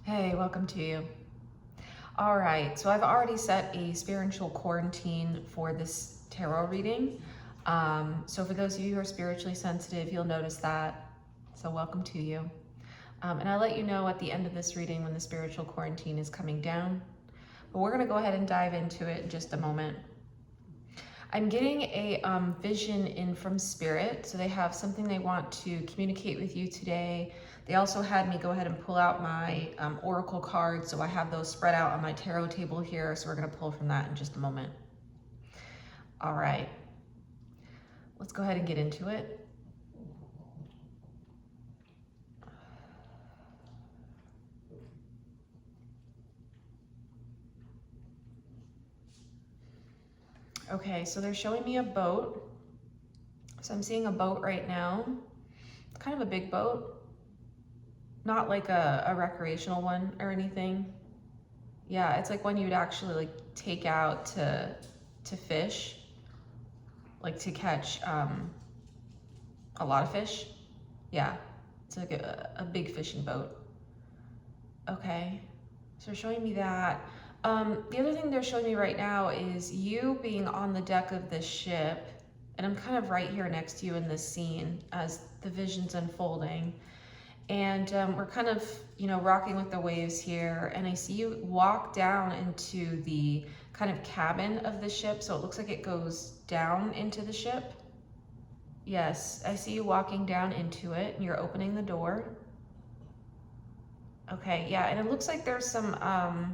Hey, welcome to you. All right, so I've already set a spiritual quarantine for this tarot reading. So for those of you who are spiritually sensitive, you'll notice that. So welcome to you. And I'll let you know at the end of this reading when the spiritual quarantine is coming down. But we're gonna go ahead and dive into it in just a moment. I'm getting a vision in from Spirit. So they have something they want to communicate with you today. They also had me go ahead and pull out my oracle cards. So I have those spread out on my tarot table here. So we're going to pull from that in just a moment. All right. Let's go ahead and get into it. Okay, so they're showing me a boat. So I'm seeing a boat right now. It's kind of a big boat. Not like a recreational one or anything. Yeah, it's like one you'd actually like take out to fish, like to catch a lot of fish. Yeah, it's like a big fishing boat. Okay, so they're showing me that. The other thing they're showing me right now is you being on the deck of this ship, and I'm kind of right here next to you in this scene as the vision's unfolding. And we're kind of, rocking with the waves here. And I see you walk down into the kind of cabin of the ship. So it looks like it goes down into the ship. Yes, I see you walking down into it and you're opening the door. Okay, yeah, and it looks like there's some, I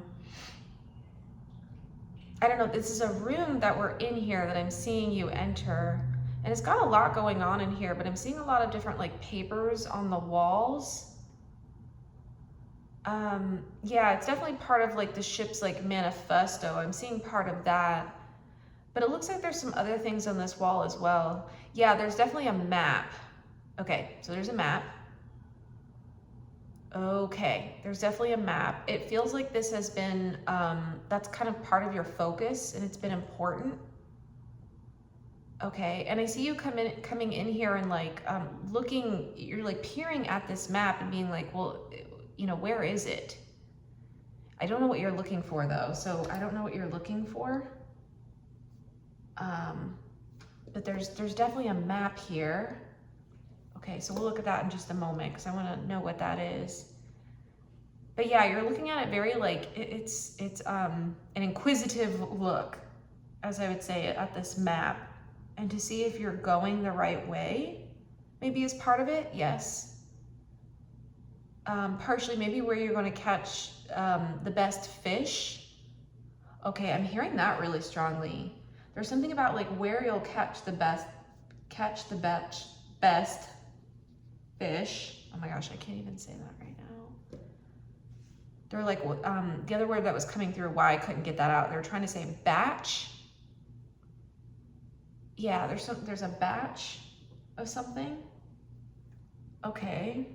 don't know, this is a room that we're in here that I'm seeing you enter. And it's got a lot going on in here, but I'm seeing a lot of different like papers on the walls. Yeah, it's definitely part of like the ship's like manifesto. I'm seeing part of that. But it looks like there's some other things on this wall as well. Yeah, there's definitely a map. Okay, so there's a map. Okay, there's definitely a map. It feels like this has been, that's kind of part of your focus and it's been important. Okay, and I see you coming in here and like looking, you're like peering at this map and being like, well, where is it? I don't know what you're looking for though, so I don't know what you're looking for. But there's definitely a map here. Okay, so we'll look at that in just a moment because I want to know what that is. But yeah, you're looking at it very like, it's an inquisitive look, as I would say, at this map. And to see if you're going the right way, maybe as part of it, yes. Partially maybe where you're going to catch the best fish. Okay, I'm hearing that really strongly. There's something about like where you'll catch the best fish. Oh my gosh, I can't even say that right now. They're like, the other word that was coming through, why I couldn't get that out. They're trying to say batch. Yeah, there's a batch of something. Okay.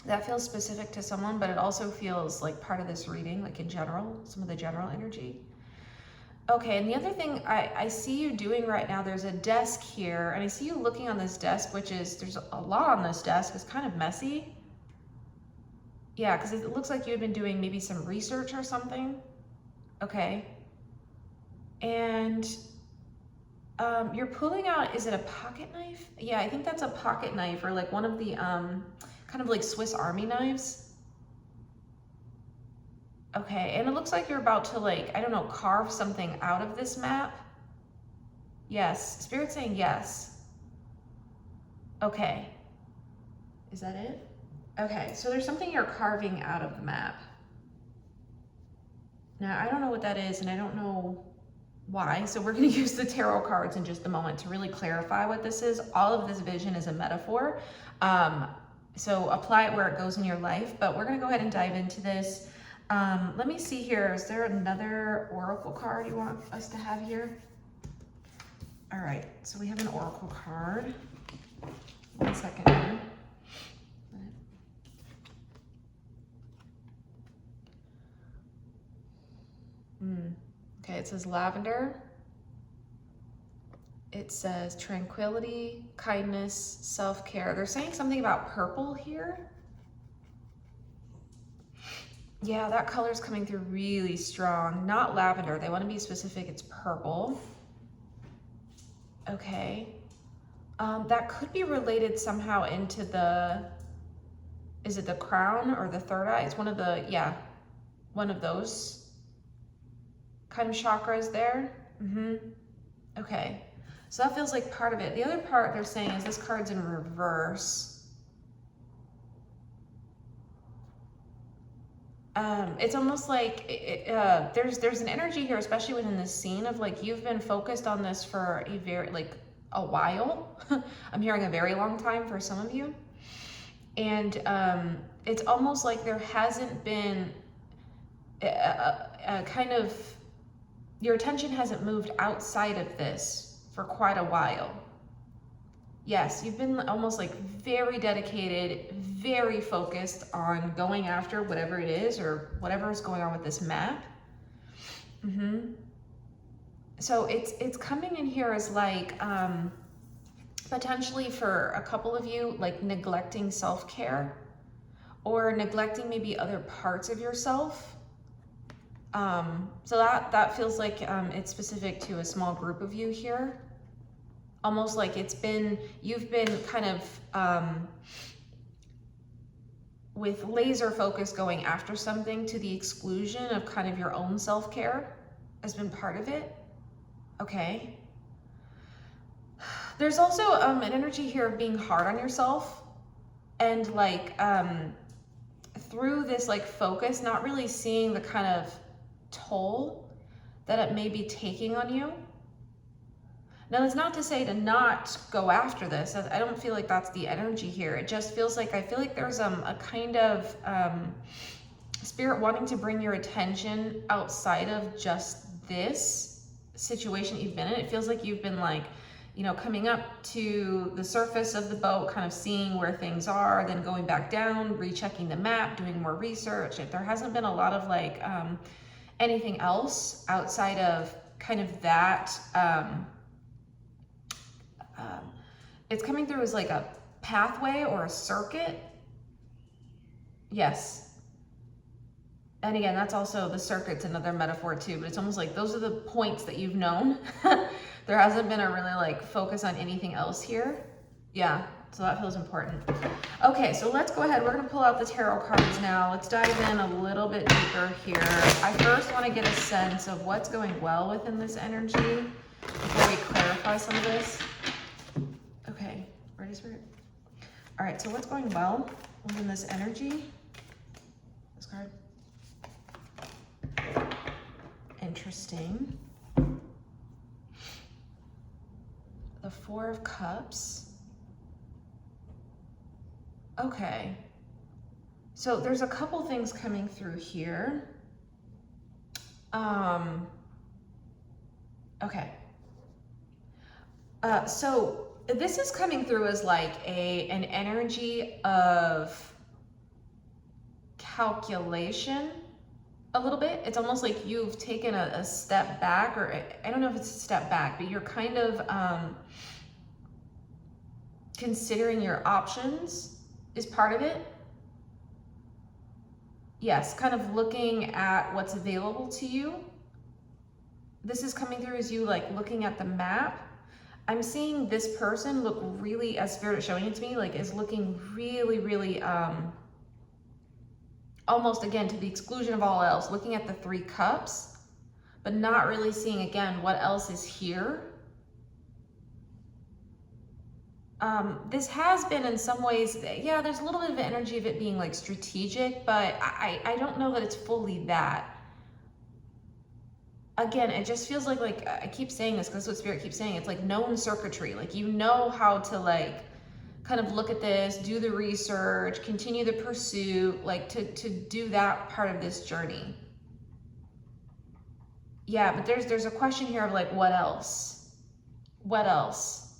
That feels specific to someone, but it also feels like part of this reading, like in general, some of the general energy. Okay, and the other thing I see you doing right now, there's a desk here, and I see you looking on this desk, there's a lot on this desk. It's kind of messy. Yeah, because it looks like you had been doing maybe some research or something. Okay. And you're pulling out, is it a pocket knife? Yeah, I think that's a pocket knife or like one of the kind of like Swiss Army knives. Okay, and it looks like you're about to like, I don't know, carve something out of this map. Yes, Spirit's saying yes. Okay, is that it? Okay, so there's something you're carving out of the map. Now, I don't know what that is and I don't know why, so we're going to use the tarot cards in just a moment to really clarify what this is. All of this vision is a metaphor, so apply it where it goes in your life, but we're going to go ahead and dive into this. Let me see here, is there another oracle card you want us to have here? All right, so we have an oracle card. 1 second here. Okay, it says lavender. It says tranquility, kindness, self-care. They're saying something about purple here. Yeah, that color's coming through really strong. Not lavender. They want to be specific. It's purple. Okay. That could be related somehow into the, is it the crown or the third eye? It's one of the, yeah, one of those kind of chakras there. Okay. So that feels like part of it. The other part they're saying is this card's in reverse. It's almost like there's an energy here, especially within this scene, of like you've been focused on this for a while. I'm hearing a very long time for some of you, and it's almost like there hasn't been a kind of, your attention hasn't moved outside of this for quite a while. Yes, you've been almost like very dedicated, very focused on going after whatever it is or whatever is going on with this map. So it's coming in here as like potentially for a couple of you, like neglecting self-care or neglecting maybe other parts of yourself. So that feels like it's specific to a small group of you here. Almost like you've been kind of with laser focus going after something to the exclusion of kind of your own self-care has been part of it. Okay. There's also an energy here of being hard on yourself and like through this like focus, not really seeing the kind of toll that it may be taking on you. Now, that's not to say to not go after this. I don't feel like that's the energy here. It just feels like, I feel like there's a kind of spirit wanting to bring your attention outside of just this situation that you've been in. It feels like you've been like, you know, coming up to the surface of the boat, kind of seeing where things are, then going back down, rechecking the map, doing more research. There hasn't been a lot of like anything else outside of kind of that. It's coming through as like a pathway or a circuit. Yes. And again, that's also, the circuit's another metaphor too, but it's almost like those are the points that you've known. There hasn't been a really like focus on anything else here. Yeah, so that feels important. Okay, so let's go ahead. We're gonna pull out the tarot cards now. Let's dive in a little bit deeper here. I first wanna get a sense of what's going well within this energy before we clarify some of this. Okay, ready, Spirit? All right, so what's going well within this energy? This card. Interesting. The Four of Cups. Okay. So there's a couple things coming through here. Okay. So this is coming through as like an energy of calculation a little bit. It's almost like you've taken a step back, or I don't know if it's a step back, but you're kind of considering your options is part of it. Yes, kind of looking at what's available to you. This is coming through as you like looking at the map. I'm seeing this person look really, as Spirit is showing it to me, like is looking really, really, almost again to the exclusion of all else, looking at the Three Cups, but not really seeing again what else is here. This has been in some ways, yeah, there's a little bit of energy of it being like strategic, but I don't know that it's fully that. Again, it just feels like I keep saying this because that's what Spirit keeps saying. It's like known circuitry. Like you know how to like kind of look at this, do the research, continue the pursuit, like to do that part of this journey. Yeah, but there's a question here of like, what else? What else?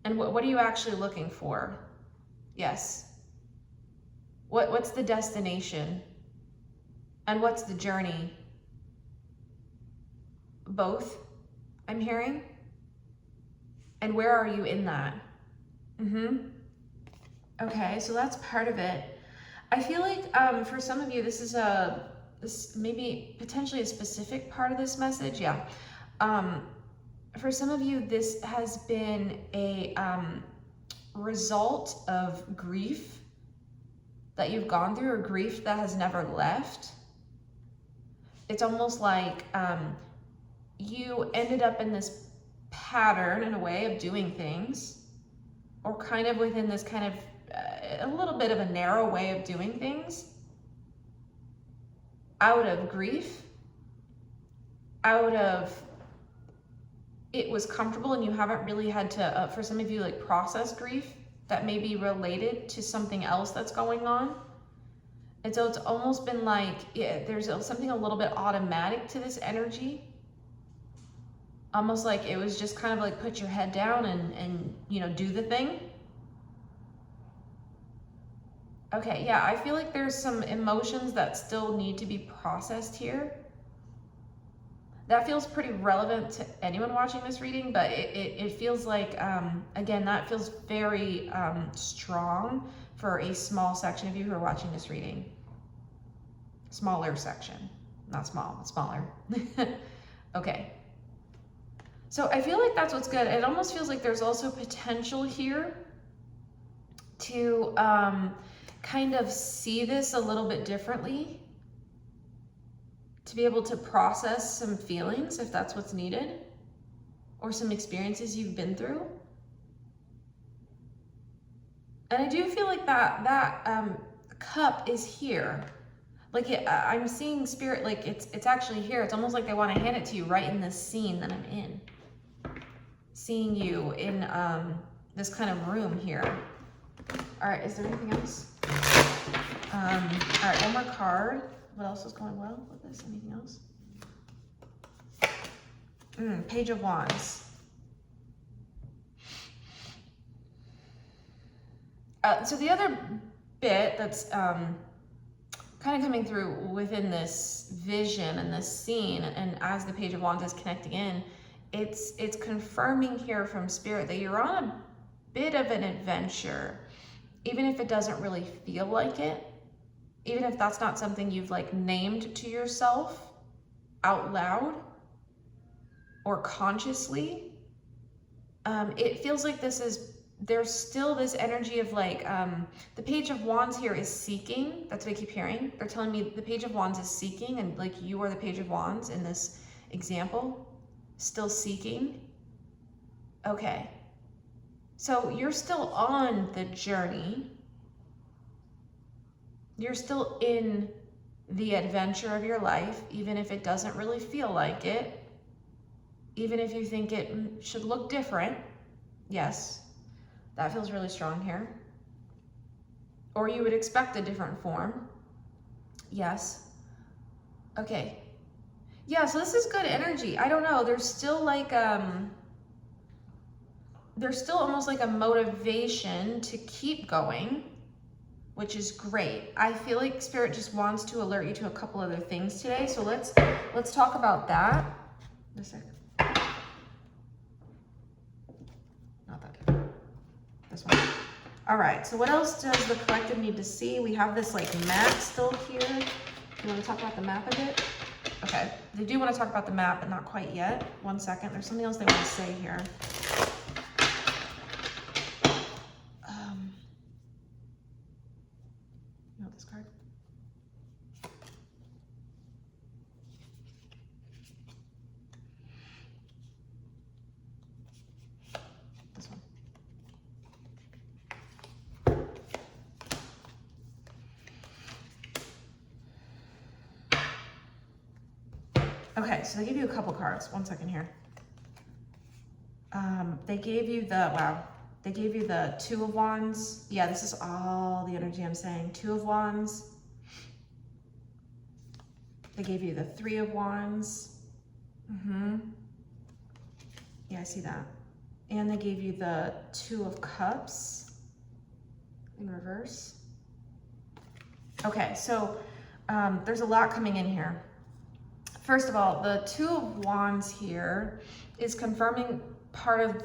And what are you actually looking for? Yes. What's the destination? And what's the journey? Both, I'm hearing. And where are you in that? Okay, so that's part of it. I feel like for some of you, this is this maybe potentially a specific part of this message. Yeah. For some of you, this has been a result of grief that you've gone through, or grief that has never left. It's almost like you ended up in this pattern, in a way, of doing things, or kind of within this kind of a little bit of a narrow way of doing things, out of grief, out of it was comfortable, and you haven't really had to, for some of you, like process grief that may be related to something else that's going on. And so it's almost been like, yeah, there's something a little bit automatic to this energy. Almost like it was just kind of like put your head down and you know, do the thing. Okay, yeah, I feel like there's some emotions that still need to be processed here. That feels pretty relevant to anyone watching this reading, but it feels like, again, that feels very strong for a small section of you who are watching this reading. Smaller section, not small, but smaller. Okay. So I feel like that's what's good. It almost feels like there's also potential here to kind of see this a little bit differently, to be able to process some feelings if that's what's needed, or some experiences you've been through. And I do feel like that cup is here. Like I'm seeing spirit, like it's actually here. It's almost like they want to hand it to you right in this scene that I'm in. Seeing you in this kind of room here. All right, is there anything else? All right, one more card. What else is going well with this? Anything else? Page of Wands. So the other bit that's kind of coming through within this vision and this scene, and as the Page of Wands is connecting in, it's confirming here from Spirit that you're on a bit of an adventure, even if it doesn't really feel like it. Even if that's not something you've like named to yourself out loud or consciously, it feels like there's still this energy of like, the Page of Wands here is seeking. That's what I keep hearing. They're telling me the Page of Wands is seeking, and like you are the Page of Wands in this example, still seeking. Okay. So you're still on the journey. You're still in the adventure of your life, even if it doesn't really feel like it, even if you think it should look different. Yes, that feels really strong here. Or you would expect a different form. Yes. Okay. Yeah, so this is good energy. I don't know, there's still like, there's still almost like a motivation to keep going, which is great. I feel like Spirit just wants to alert you to a couple other things today. So let's talk about that. A sec. Not that. This one. All right, so what else does the collective need to see? We have this like map still here. You want to talk about the map a bit? Okay, they do want to talk about the map, but not quite yet. 1 second, there's something else they want to say here. This card. This one. Okay, so they give you a couple cards. 1 second here. They gave you they gave you the Two of Wands. Yeah, this is all the energy I'm saying. Two of Wands. They gave you the Three of Wands. Yeah, I see that. And they gave you the Two of Cups in reverse. Okay, so there's a lot coming in here. First of all, the Two of Wands here is confirming part of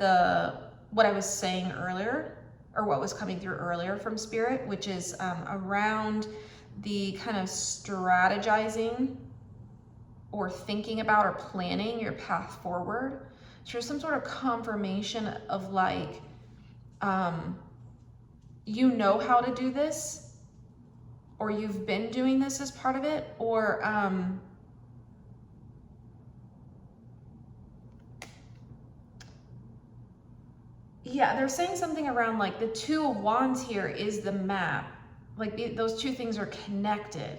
what I was saying earlier, or what was coming through earlier from Spirit, which is around the kind of strategizing or thinking about or planning your path forward. So there's some sort of confirmation of like, you know how to do this, or you've been doing this as part of it, or yeah, they're saying something around like the Two of Wands here is the map. Like those two things are connected.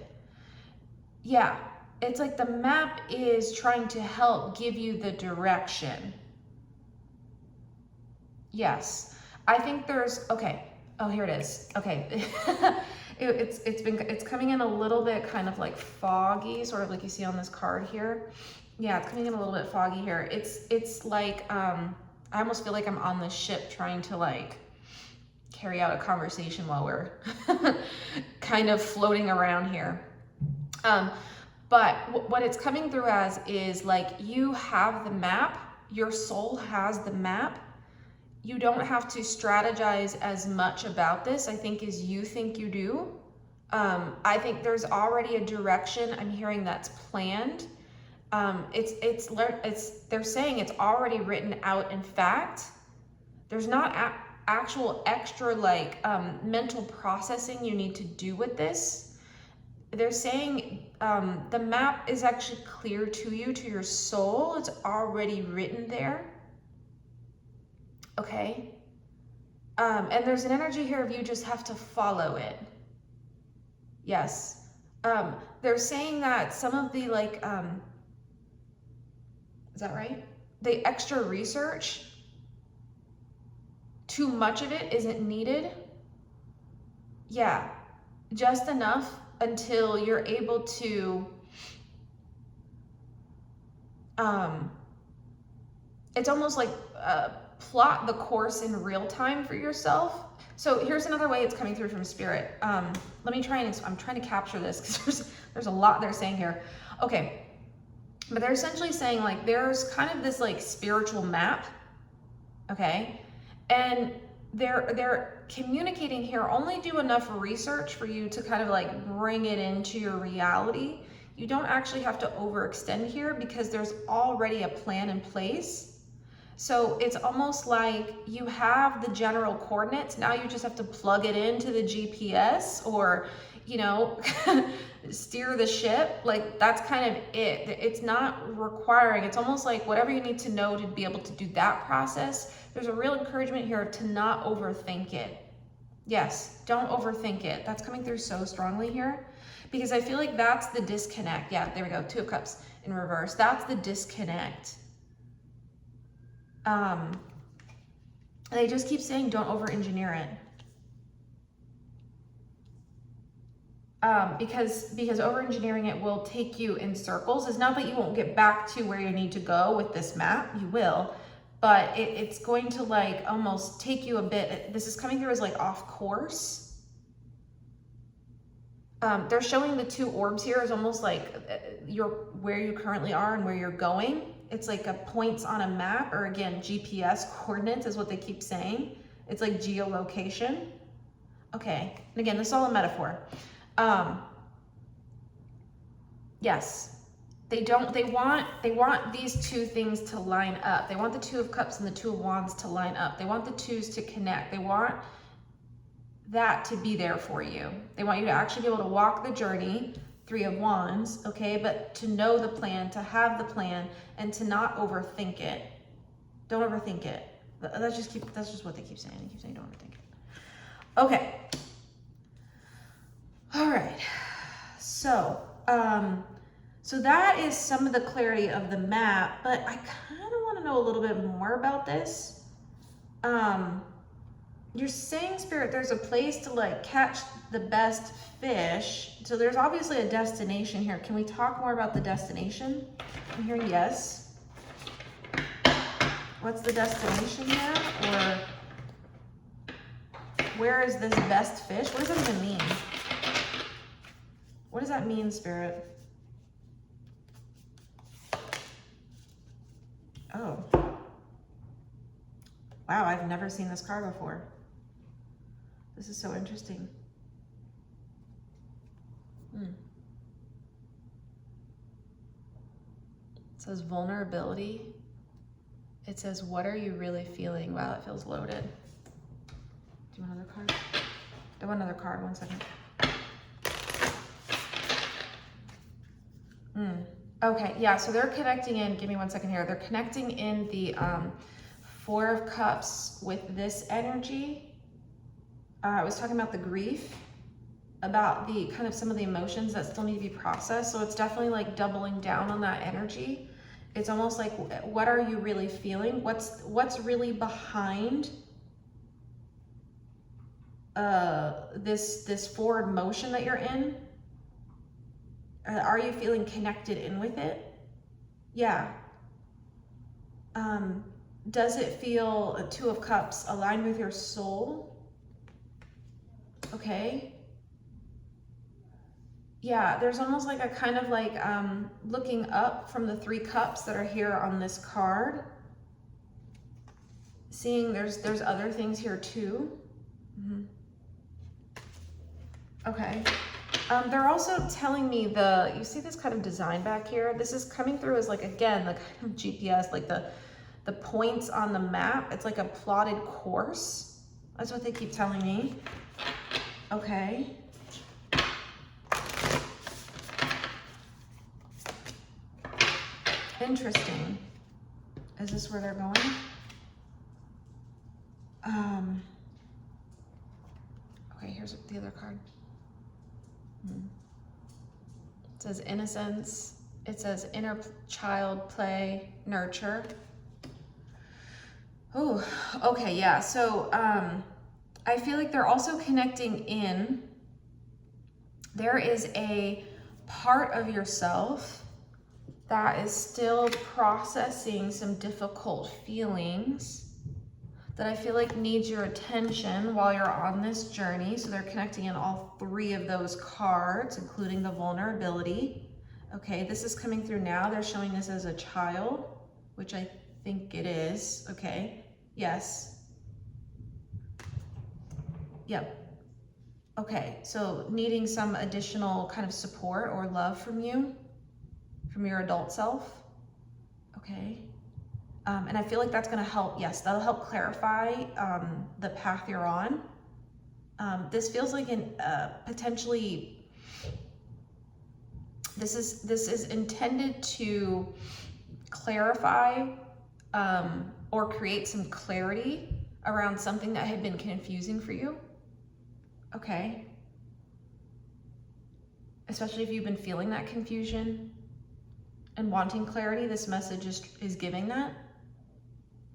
Yeah, it's like the map is trying to help give you the direction. Yes, I think there's, okay. Oh, here it is. Okay. It's coming in a little bit kind of like foggy, sort of like you see on this card here. Yeah, it's coming in a little bit foggy here. It's like, I almost feel like I'm on this ship trying to like carry out a conversation while we're kind of floating around here. But what it's coming through as is like, you have the map, your soul has the map. You don't have to strategize as much about this, I think, as you think you do. I think there's already a direction I'm hearing that's planned. They're saying it's already written out in fact. There's not actual extra like mental processing you need to do with this. They're saying the map is actually clear to you, to your soul. It's already written there. Okay. And there's an energy here of you just have to follow it. Yes. They're saying that some of the like, is that right? The extra research, too much of it isn't needed. Yeah, just enough until you're able to, it's almost like plot the course in real time for yourself. So here's another way it's coming through from Spirit. Let me try and, I'm trying to capture this because there's a lot they're saying here. Okay. But they're essentially saying like there's kind of this like spiritual map, okay? And they're communicating here, only do enough research for you to kind of like bring it into your reality. You don't actually have to overextend here because there's already a plan in place. So it's almost like you have the general coordinates, now you just have to plug it into the GPS or, you know, steer the ship. Like that's kind of it. It's not requiring, it's almost like whatever you need to know to be able to do that process. There's a real encouragement here to not overthink it. Yes, don't overthink it. That's coming through so strongly here because I feel like that's the disconnect. Yeah, there we go. Two of Cups in reverse. That's the disconnect. They just keep saying don't over-engineer it. Because over-engineering it will take you in circles. It's not that you won't get back to where you need to go with this map, you will, but it's going to like almost take you a bit, this is coming through as like off course. They're showing the two orbs here as almost like where you currently are and where you're going. It's like a points on a map, or again, GPS coordinates is what they keep saying. It's like geolocation. Okay, and again, this is all a metaphor. Yes, they want these two things to line up. They want the Two of Cups and the Two of Wands to line up. They want the twos to connect. They want that to be there for you. They want you to actually be able to walk the journey, Three of Wands, okay, but to know the plan, to have the plan, and to not overthink it. Don't overthink it. That's just what they keep saying. They keep saying don't overthink it. Okay. All right. So, so that is some of the clarity of the map, but I kind of want to know a little bit more about this. You're saying, Spirit, there's a place to like catch the best fish. So there's obviously a destination here. Can we talk more about the destination? I'm hearing yes. What's the destination here? Or where is this best fish? What does that even mean? What does that mean, Spirit? Oh. Wow, I've never seen this card before. This is so interesting. It says vulnerability. It says, what are you really feeling? Wow, it feels loaded. Do you want another card? I want another card, 1 second. Okay, yeah, so they're connecting in, give me 1 second here. They're connecting in the Four of Cups with this energy. I was talking about the grief, about the kind of some of the emotions that still need to be processed. So it's definitely like doubling down on that energy. It's almost like, what are you really feeling? What's really behind this forward motion that you're in? Are you feeling connected in with it? Yeah. Does it feel, a Two of Cups, aligned with your soul? Okay. Yeah, there's almost like a kind of like looking up from the Three Cups that are here on this card. Seeing there's other things here too. Okay. They're also telling me you see this kind of design back here? This is coming through as like, again, the kind of GPS, like the points on the map. It's like a plotted course. That's what they keep telling me. Okay. Interesting. Is this where they're going? Okay, here's the other card. It says innocence. It says inner child, play, nurture. Oh, okay, yeah. So I feel like they're also connecting in. There is a part of yourself that is still processing some difficult feelings that I feel like needs your attention while you're on this journey. So they're connecting in all three of those cards, including the vulnerability. Okay, this is coming through now. They're showing this as a child, which I think it is. Okay, yes. Yep. Okay, so needing some additional kind of support or love from you, from your adult self. Okay. And I feel like that's going to help. Yes, that'll help clarify the path you're on. This feels like an potentially. This is intended to clarify or create some clarity around something that had been confusing for you. Okay. Especially if you've been feeling that confusion and wanting clarity, this message is giving that.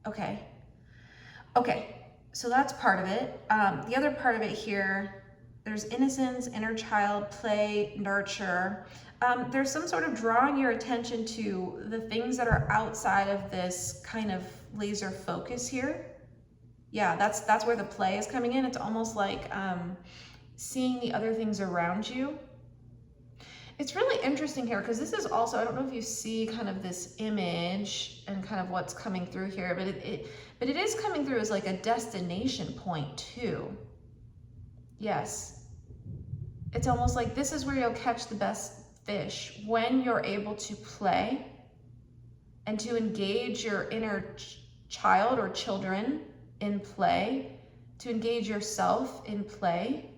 Okay. Okay, so that's part of it. The other part of it here, there's innocence, inner child, play, nurture. There's some sort of drawing your attention to the things that are outside of this kind of laser focus here. Yeah, that's where the play is coming in. It's almost like seeing the other things around you. It's really interesting here because this is also, I don't know if you see kind of this image and kind of what's coming through here, but it is coming through as like a destination point too. Yes. It's almost like this is where you'll catch the best fish, when you're able to play and to engage your inner child or children in play, to engage yourself in play,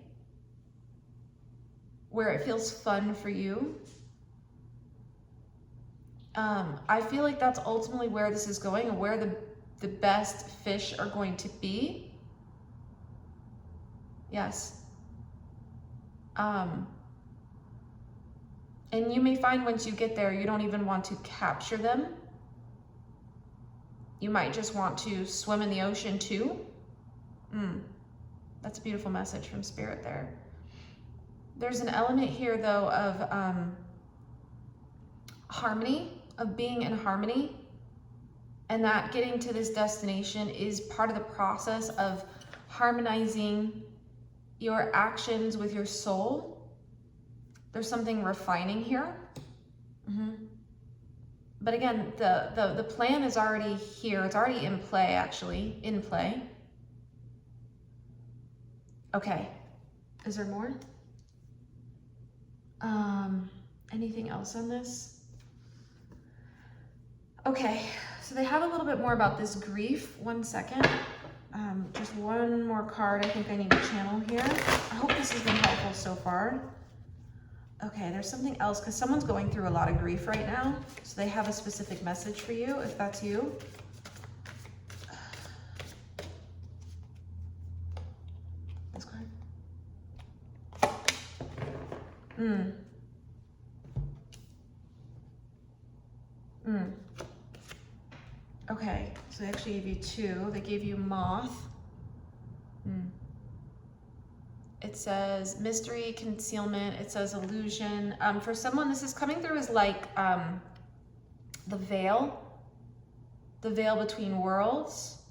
where it feels fun for you. I feel like that's ultimately where this is going, and where the best fish are going to be. Yes. And you may find once you get there, you don't even want to capture them. You might just want to swim in the ocean too. That's a beautiful message from Spirit there. There's an element here though of harmony, of being in harmony, and that getting to this destination is part of the process of harmonizing your actions with your soul. There's something refining here. But again, the plan is already here. It's already in play, actually, in play. Okay, is there more? Anything else on this? Okay, so they have a little bit more about this grief. 1 second. Just one more card I think I need to channel here. I hope this has been helpful so far. Okay, there's something else because someone's going through a lot of grief right now. So they have a specific message for you if that's you. This card. Okay, so they actually gave you 2. They gave you moth. It says mystery, concealment. It says illusion. For someone, this is coming through as like the veil between worlds.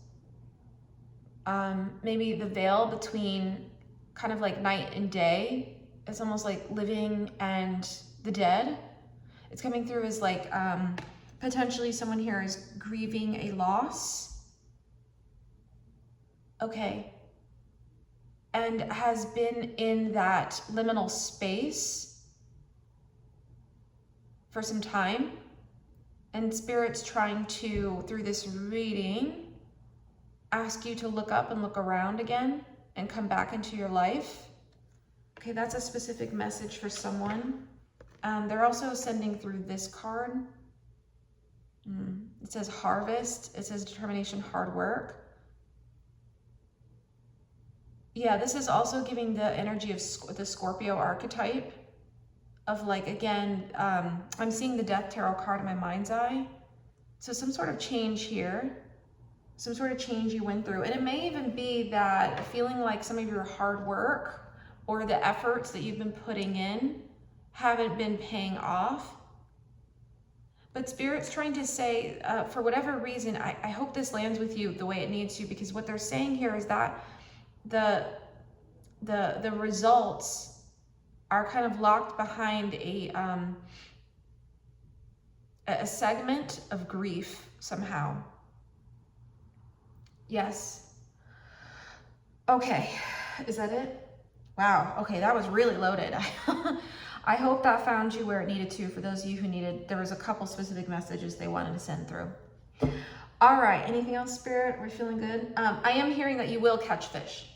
Maybe the veil between kind of like night and day. It's almost like living and the dead. It's coming through as like potentially someone here is grieving a loss. Okay. And has been in that liminal space for some time. And Spirit's trying to, through this reading, ask you to look up and look around again and come back into your life. Okay, that's a specific message for someone. They're also sending through this card. It says harvest. It says determination, hard work. Yeah, this is also giving the energy of the Scorpio archetype of like, again, I'm seeing the Death Tarot card in my mind's eye. So some sort of change here, some sort of change you went through. And it may even be that feeling like some of your hard work or the efforts that you've been putting in haven't been paying off. But Spirit's trying to say, for whatever reason, I hope this lands with you the way it needs to, because what they're saying here is that the results are kind of locked behind a segment of grief somehow. Yes. Okay, is that it? Wow, okay, that was really loaded. I hope that found you where it needed to. For those of you who needed, there was a couple specific messages they wanted to send through. All right, anything else, Spirit? We're feeling good? I am hearing that you will catch fish.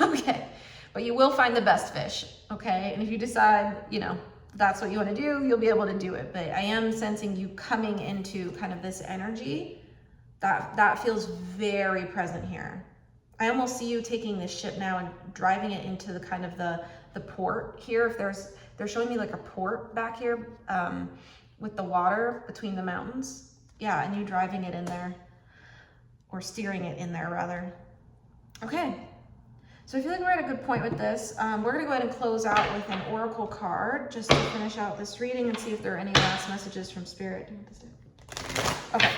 Okay, but you will find the best fish, okay? And if you decide, you know, that's what you want to do, you'll be able to do it. But I am sensing you coming into kind of this energy that feels very present here. I almost see you taking this ship now and driving it into the kind of the port here. If they're showing me like a port back here with the water between the mountains. Yeah, and you driving it in there, or steering it in there rather. Okay. So I feel like we're at a good point with this. We're gonna go ahead and close out with an oracle card just to finish out this reading and see if there are any last messages from Spirit. Okay.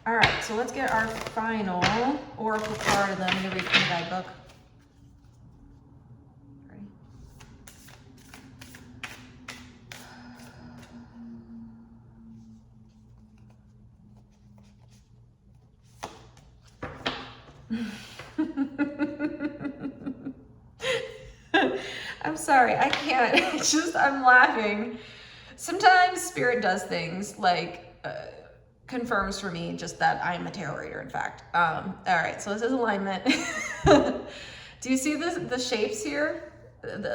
All right, so let's get our final oracle card and then I'm gonna read from the guidebook. I'm sorry, I can't. It's just, I'm laughing. Sometimes Spirit does things like confirms for me just that I am a tarot reader, in fact. All right, so this is alignment. Do you see the shapes here?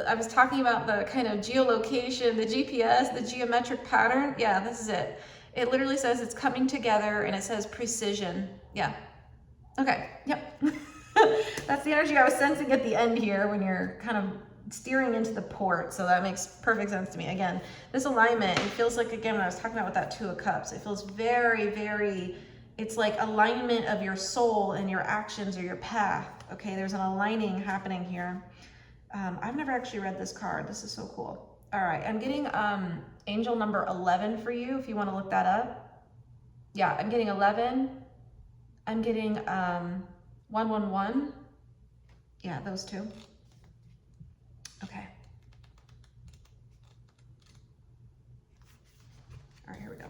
I was talking about the kind of geolocation, the GPS, the geometric pattern. Yeah, this is it. It literally says it's coming together and it says precision. Yeah. Okay, yep. That's the energy I was sensing at the end here when you're kind of steering into the port, so that makes perfect sense to me. Again, this alignment, it feels like, again, when I was talking about with that Two of Cups, it feels very, very, it's like alignment of your soul and your actions or your path. Okay, there's an aligning happening here. I've never actually read this card. This is so cool. All right, I'm getting angel number 11 for you if you want to look that up. Yeah, I'm getting 11. I'm getting 111. Yeah, those two. Okay. All right, here we go.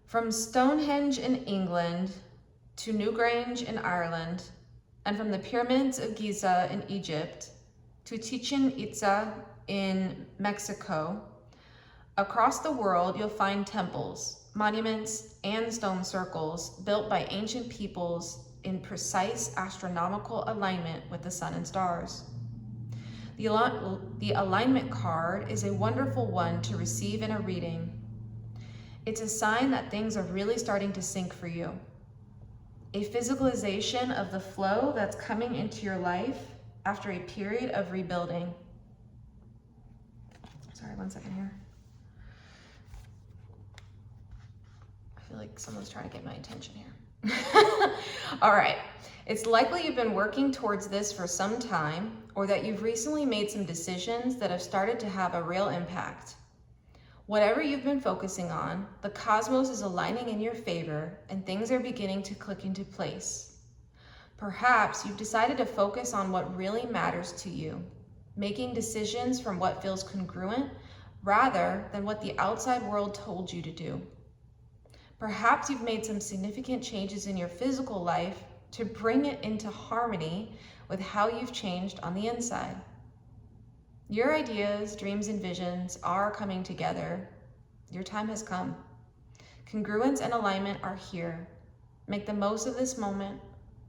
From Stonehenge in England to Newgrange in Ireland, and from the pyramids of Giza in Egypt to Chichen Itza in Mexico, across the world you'll find temples, monuments, and stone circles built by ancient peoples in precise astronomical alignment with the sun and stars. The alignment card is a wonderful one to receive in a reading. It's a sign that things are really starting to sync for you. A physicalization of the flow that's coming into your life after a period of rebuilding. Sorry, 1 second here. I feel like someone's trying to get my attention here. All right. It's likely you've been working towards this for some time, or that you've recently made some decisions that have started to have a real impact. Whatever you've been focusing on, the cosmos is aligning in your favor and things are beginning to click into place. Perhaps you've decided to focus on what really matters to you, making decisions from what feels congruent rather than what the outside world told you to do. Perhaps you've made some significant changes in your physical life to bring it into harmony with how you've changed on the inside. Your ideas, dreams, and visions are coming together. Your time has come. Congruence and alignment are here. Make the most of this moment.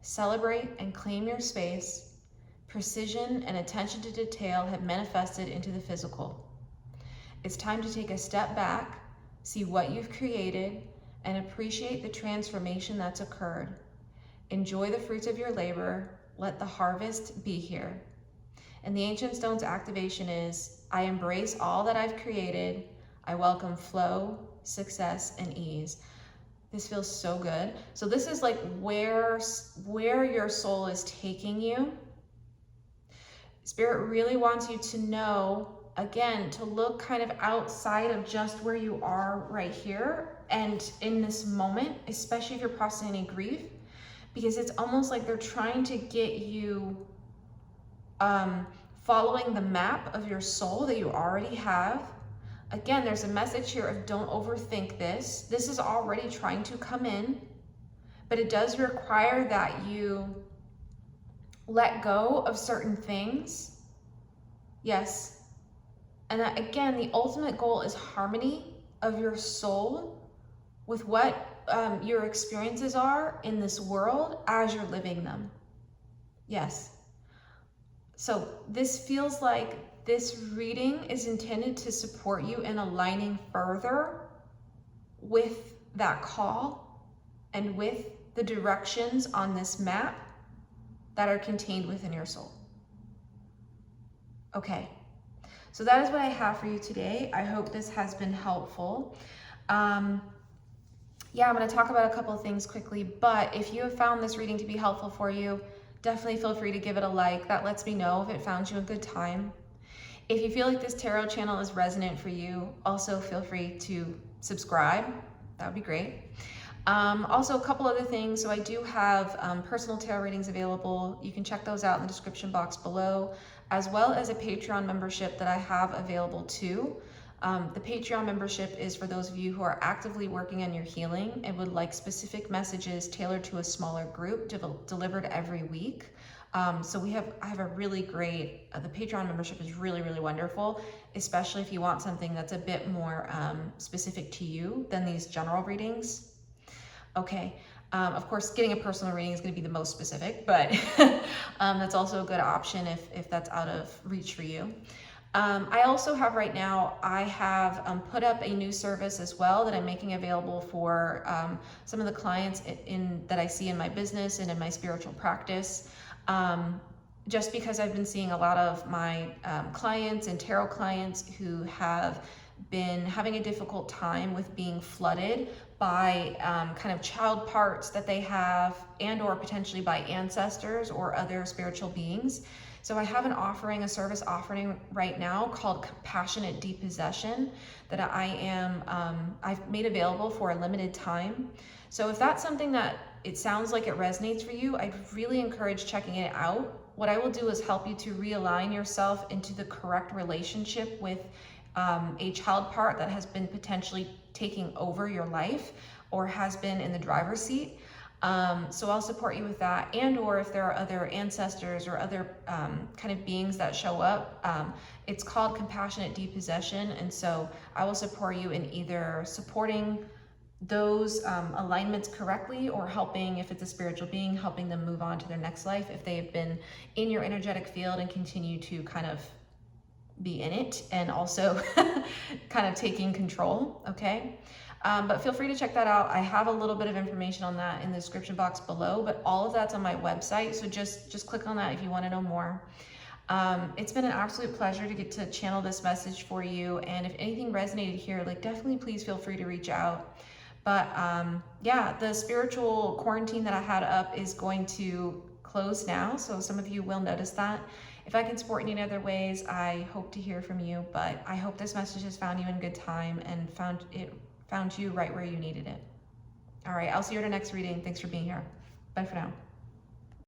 Celebrate and claim your space. Precision and attention to detail have manifested into the physical. It's time to take a step back, see what you've created, and appreciate the transformation that's occurred. Enjoy the fruits of your labor. Let the harvest be here. And the Ancient Stones activation is, I embrace all that I've created. I welcome flow, success, and ease. This feels so good. So this is like where your soul is taking you. Spirit really wants you to know, again, to look kind of outside of just where you are right here and in this moment, especially if you're processing any grief, because it's almost like they're trying to get you following the map of your soul that you already have. Again, there's a message here of don't overthink this. This is already trying to come in, but it does require that you let go of certain things. Yes. And that, again, the ultimate goal is harmony of your soul with what your experiences are in this world as you're living them. Yes. So this feels like this reading is intended to support you in aligning further with that call and with the directions on this map that are contained within your soul. Okay, so that is what I have for you today. I hope this has been helpful. Yeah, I'm going to talk about a couple of things quickly, but if you have found this reading to be helpful for you, definitely feel free to give it a like. That lets me know if it found you a good time. If you feel like this tarot channel is resonant for you, also feel free to subscribe. That would be great. Also, a couple other things. So I do have personal tarot readings available. You can check those out in the description box below, as well as a Patreon membership that I have available too. The Patreon membership is for those of you who are actively working on your healing and would like specific messages tailored to a smaller group delivered every week. So I have a really great, the Patreon membership is really, really wonderful, especially if you want something that's a bit more specific to you than these general readings. Okay, of course, getting a personal reading is going to be the most specific, but that's also a good option if that's out of reach for you. I also have right now, I have put up a new service as well that I'm making available for some of the clients that I see in my business and in my spiritual practice. Just because I've been seeing a lot of my clients and tarot clients who have been having a difficult time with being flooded by kind of child parts that they have and or potentially by ancestors or other spiritual beings. So I have a service offering right now called Compassionate Depossession that I've made available for a limited time. So if that's something that it sounds like it resonates for you, I'd really encourage checking it out. What I will do is help you to realign yourself into the correct relationship with a child part that has been potentially taking over your life or has been in the driver's seat. So I'll support you with that. And or if there are other ancestors or other kind of beings that show up, it's called compassionate depossession. And so I will support you in either supporting those alignments correctly, or helping, if it's a spiritual being, helping them move on to their next life if they have been in your energetic field and continue to kind of be in it, and also kind of taking control, okay? But feel free to check that out. I have a little bit of information on that in the description box below, but all of that's on my website, so just click on that if you want to know more. It's been an absolute pleasure to get to channel this message for you, and if anything resonated here, like, definitely please feel free to reach out. But yeah, the spiritual quarantine that I had up is going to close now, so some of you will notice that. If I can support in any other ways, I hope to hear from you, but I hope this message has found you in good time and found you right where you needed it. All right, I'll see you at our next reading. Thanks for being here. Bye for now.